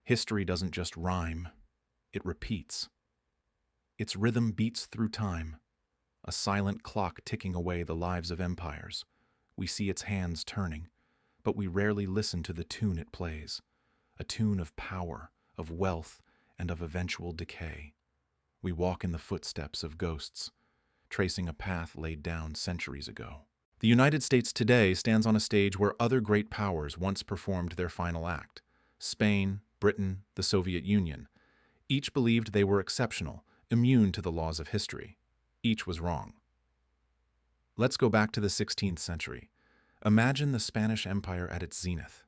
History doesn't just rhyme, it repeats. Its rhythm beats through time, a silent clock ticking away the lives of empires. We see its hands turning, but we rarely listen to the tune it plays, a tune of power, of wealth, and of eventual decay. We walk in the footsteps of ghosts, tracing a path laid down centuries ago. The United States today stands on a stage where other great powers once performed their final act. Spain, Britain, the Soviet Union. Each believed they were exceptional, immune to the laws of history. Each was wrong. Let's go back to the 16th century. Imagine the Spanish Empire at its zenith.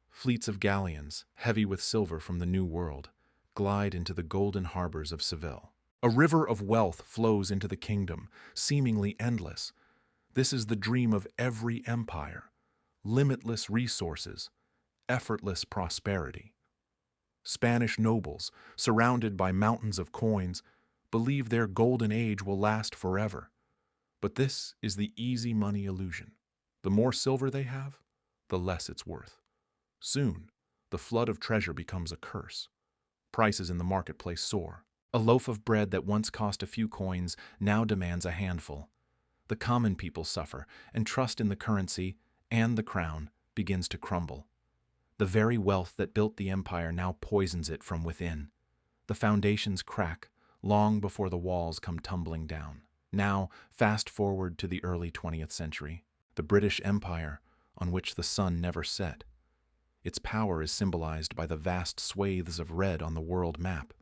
Fleets of galleons, heavy with silver from the New World, glide into the golden harbors of Seville. A river of wealth flows into the kingdom, seemingly endless. This is the dream of every empire. Limitless resources, effortless prosperity. Spanish nobles, surrounded by mountains of coins, believe their golden age will last forever. But this is the easy money illusion. The more silver they have, the less it's worth. Soon, the flood of treasure becomes a curse. Prices in the marketplace soar. A loaf of bread that once cost a few coins now demands a handful. The common people suffer, and trust in the currency and the crown begins to crumble. The very wealth that built the empire now poisons it from within. The foundations crack long before the walls come tumbling down. Now, fast forward to the early 20th century, the British Empire, on which the sun never set. Its power is symbolized by the vast swathes of red on the world map.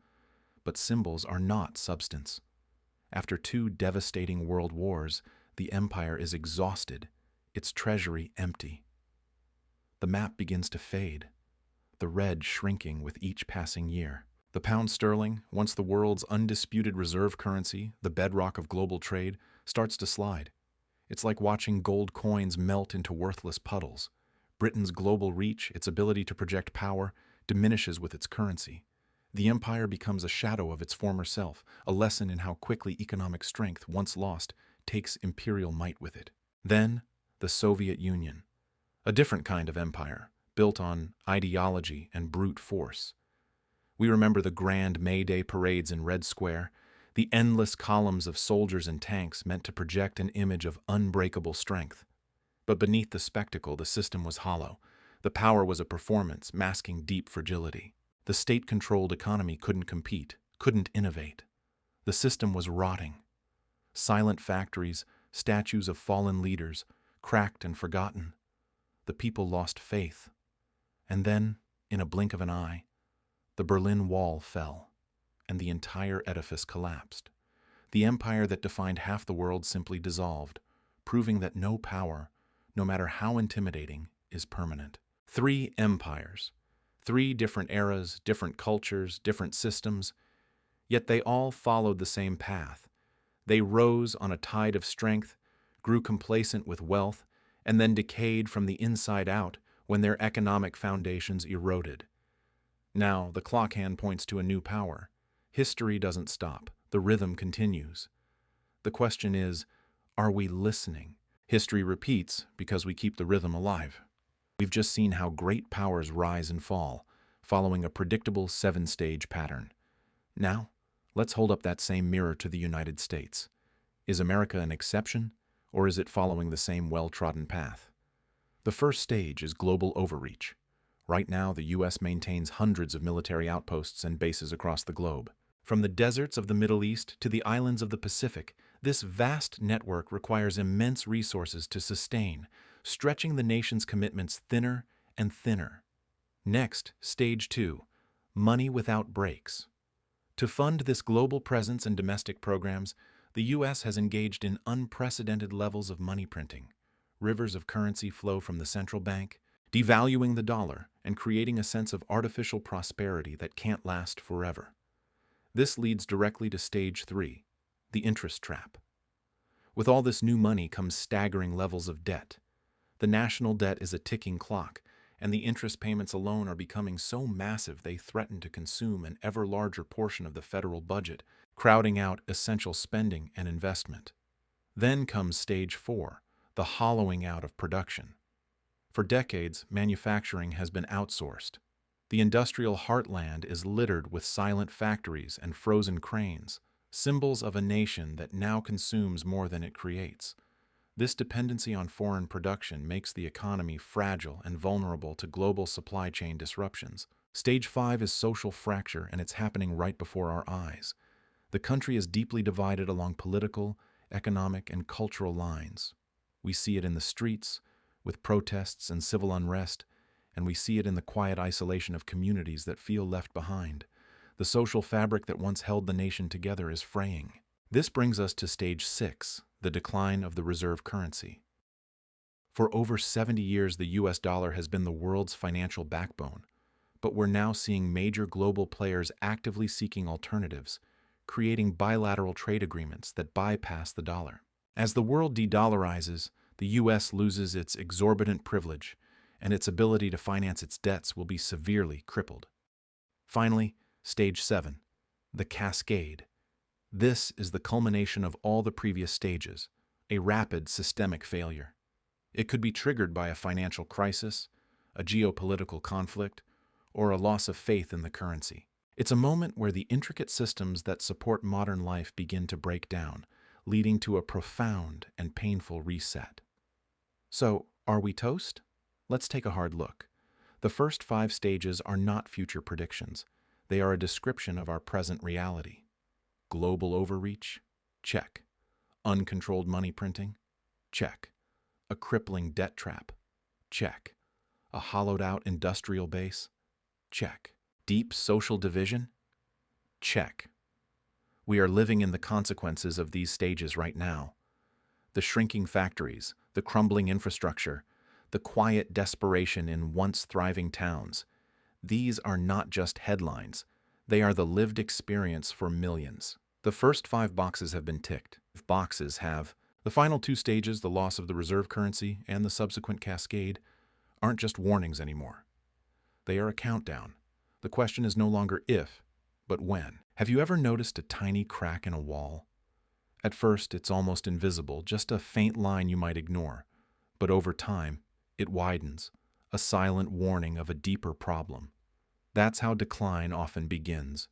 But symbols are not substance. After two devastating world wars, the empire is exhausted, its treasury empty. The map begins to fade, the red shrinking with each passing year. The pound sterling, once the world's undisputed reserve currency, the bedrock of global trade, starts to slide. It's like watching gold coins melt into worthless puddles. Britain's global reach, its ability to project power, diminishes with its currency. The empire becomes a shadow of its former self, a lesson in how quickly economic strength, once lost, takes imperial might with it. Then, the Soviet Union, a different kind of empire, built on ideology and brute force. We remember the grand May Day parades in Red Square, the endless columns of soldiers and tanks meant to project an image of unbreakable strength. But beneath the spectacle, the system was hollow. The power was a performance, masking deep fragility. The state-controlled economy couldn't compete, couldn't innovate. The system was rotting. Silent factories, statues of fallen leaders, cracked and forgotten. The people lost faith. And then, in a blink of an eye, the Berlin Wall fell, and the entire edifice collapsed. The empire that defined half the world simply dissolved, proving that no power, no matter how intimidating, is permanent. 3 empires. 3 different eras, different cultures, different systems, yet they all followed the same path. They rose on a tide of strength, grew complacent with wealth, and then decayed from the inside out when their economic foundations eroded. Now, the clock hand points to a new power. History doesn't stop. The rhythm continues. The question is, are we listening? History repeats because we keep the rhythm alive. We've just seen how great powers rise and fall, following a predictable 7-stage pattern. Now, let's hold up that same mirror to the United States. Is America an exception, or is it following the same well-trodden path? The first stage is global overreach. Right now, the U.S. maintains hundreds of military outposts and bases across the globe. From the deserts of the Middle East to the islands of the Pacific, this vast network requires immense resources to sustain, stretching the nation's commitments thinner and thinner. Next, Stage 2, money without brakes. To fund this global presence and domestic programs, the U.S. has engaged in unprecedented levels of money printing. Rivers of currency flow from the central bank, devaluing the dollar and creating a sense of artificial prosperity that can't last forever. This leads directly to Stage 3, the interest trap. With all this new money comes staggering levels of debt. The national debt is a ticking clock, and the interest payments alone are becoming so massive they threaten to consume an ever larger portion of the federal budget, crowding out essential spending and investment. Then comes Stage 4, the hollowing out of production. For decades, manufacturing has been outsourced. The industrial heartland is littered with silent factories and frozen cranes, symbols of a nation that now consumes more than it creates. This dependency on foreign production makes the economy fragile and vulnerable to global supply chain disruptions. Stage 5 is social fracture, and it's happening right before our eyes. The country is deeply divided along political, economic, and cultural lines. We see it in the streets, with protests and civil unrest, and we see it in the quiet isolation of communities that feel left behind. The social fabric that once held the nation together is fraying. This brings us to stage 6, the decline of the reserve currency. For over 70 years, the US dollar has been the world's financial backbone, but we're now seeing major global players actively seeking alternatives, creating bilateral trade agreements that bypass the dollar. As the world de-dollarizes, the US loses its exorbitant privilege, and its ability to finance its debts will be severely crippled. Finally, stage 7, the cascade. This is the culmination of all the previous stages, a rapid systemic failure. It could be triggered by a financial crisis, a geopolitical conflict, or a loss of faith in the currency. It's a moment where the intricate systems that support modern life begin to break down, leading to a profound and painful reset. So, are we toast? Let's take a hard look. The first 5 stages are not future predictions. They are a description of our present reality. Global overreach? Check. Uncontrolled money printing? Check. A crippling debt trap? Check. A hollowed-out industrial base? Check. Deep social division? Check. We are living in the consequences of these stages right now. The shrinking factories, the crumbling infrastructure, the quiet desperation in once thriving towns. These are not just headlines. They are the lived experience for millions. The first 5 boxes have been ticked. Boxes have. The final 2 stages, the loss of the reserve currency and the subsequent cascade, aren't just warnings anymore. They are a countdown. The question is no longer if, but when. Have you ever noticed a tiny crack in a wall? At first, it's almost invisible, just a faint line you might ignore. But over time, it widens, a silent warning of a deeper problem. That's how decline often begins.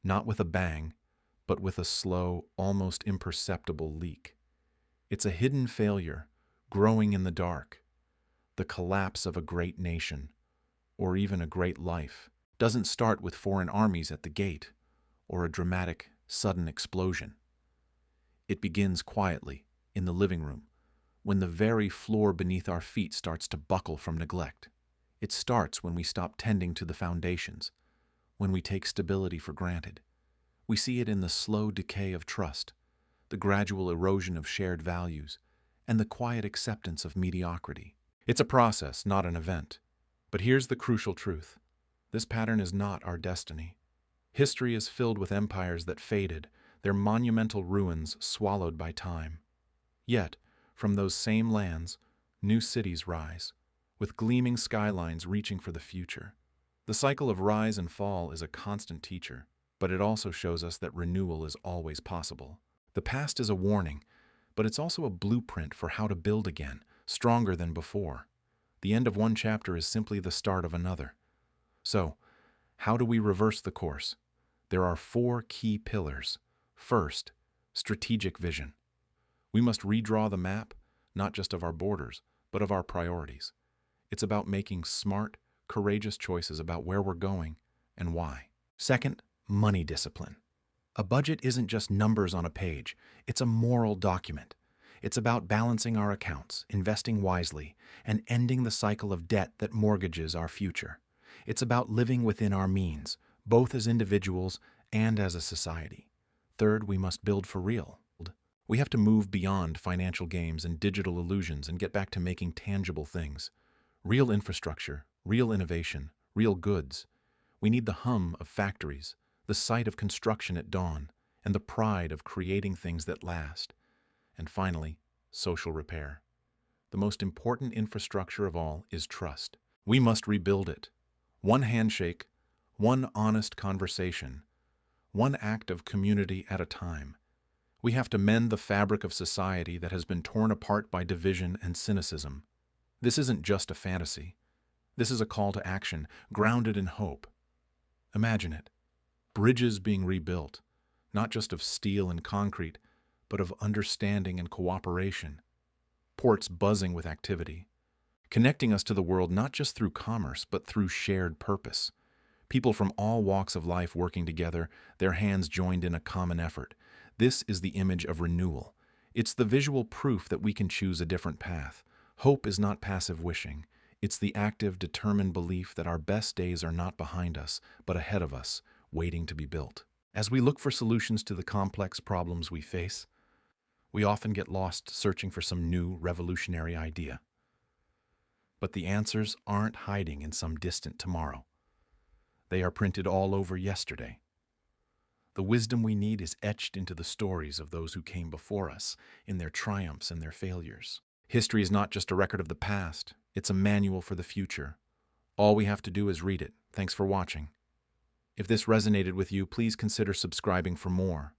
Not with a bang, but with a slow, almost imperceptible leak. It's a hidden failure, growing in the dark. The collapse of a great nation, or even a great life, doesn't start with foreign armies at the gate, or a dramatic, sudden explosion. It begins quietly, in the living room, when the very floor beneath our feet starts to buckle from neglect. It starts when we stop tending to the foundations, when we take stability for granted. We see it in the slow decay of trust, the gradual erosion of shared values, and the quiet acceptance of mediocrity. It's a process, not an event. But here's the crucial truth. This pattern is not our destiny. History is filled with empires that faded, their monumental ruins swallowed by time. Yet, from those same lands, new cities rise, with gleaming skylines reaching for the future. The cycle of rise and fall is a constant teacher, but it also shows us that renewal is always possible. The past is a warning, but it's also a blueprint for how to build again, stronger than before. The end of one chapter is simply the start of another. So, how do we reverse the course? There are 4 key pillars. First, strategic vision. We must redraw the map, not just of our borders, but of our priorities. It's about making smart, courageous choices about where we're going and why. Second, money discipline. A budget isn't just numbers on a page, it's a moral document. It's about balancing our accounts, investing wisely, and ending the cycle of debt that mortgages our future. It's about living within our means, both as individuals and as a society. Third, we must build for real. We have to move beyond financial games and digital illusions and get back to making tangible things. Real infrastructure, real innovation, real goods. We need the hum of factories, the sight of construction at dawn, and the pride of creating things that last. And finally, social repair. The most important infrastructure of all is trust. We must rebuild it. One handshake, one honest conversation, one act of community at a time. We have to mend the fabric of society that has been torn apart by division and cynicism. This isn't just a fantasy. This is a call to action, grounded in hope. Imagine it. Bridges being rebuilt, not just of steel and concrete, but of understanding and cooperation. Ports buzzing with activity, connecting us to the world not just through commerce, but through shared purpose. People from all walks of life working together, their hands joined in a common effort. This is the image of renewal. It's the visual proof that we can choose a different path. Hope is not passive wishing. It's the active, determined belief that our best days are not behind us, but ahead of us, waiting to be built. As we look for solutions to the complex problems we face, we often get lost searching for some new, revolutionary idea. But the answers aren't hiding in some distant tomorrow. They are printed all over yesterday. The wisdom we need is etched into the stories of those who came before us, in their triumphs and their failures. History is not just a record of the past, it's a manual for the future. All we have to do is read it. Thanks for watching. If this resonated with you, please consider subscribing for more.